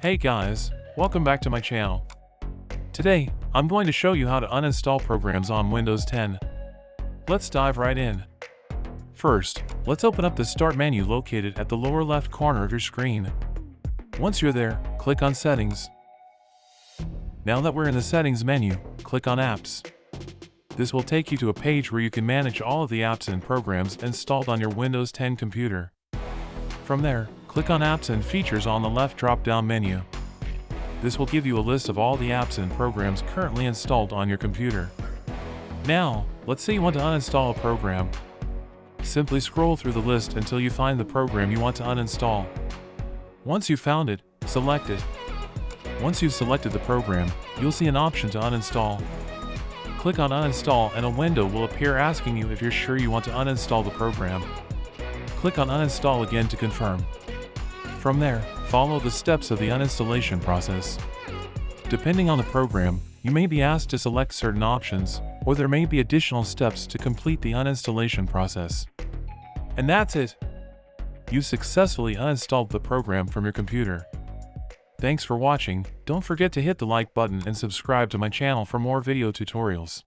Hey guys, welcome back to my channel. Today, I'm going to show you how to uninstall programs on Windows 10. Let's dive right in. First, let's open up the Start menu located at the lower left corner of your screen. Once you're there, click on Settings. Now that we're in the Settings menu, click on Apps. This will take you to a page where you can manage all of the apps and programs installed on your Windows 10 computer. From there, click on Apps and Features on the left drop-down menu. This will give you a list of all the apps and programs currently installed on your computer. Now, let's say you want to uninstall a program. Simply scroll through the list until you find the program you want to uninstall. Once you've found it, select it. Once you've selected the program, you'll see an option to uninstall. Click on Uninstall and a window will appear asking you if you're sure you want to uninstall the program. Click on Uninstall again to confirm. From there, follow the steps of the uninstallation process. Depending on the program, you may be asked to select certain options, or there may be additional steps to complete the uninstallation process. And that's it! You successfully uninstalled the program from your computer. Thanks for watching. Don't forget to hit the like button and subscribe to my channel for more video tutorials.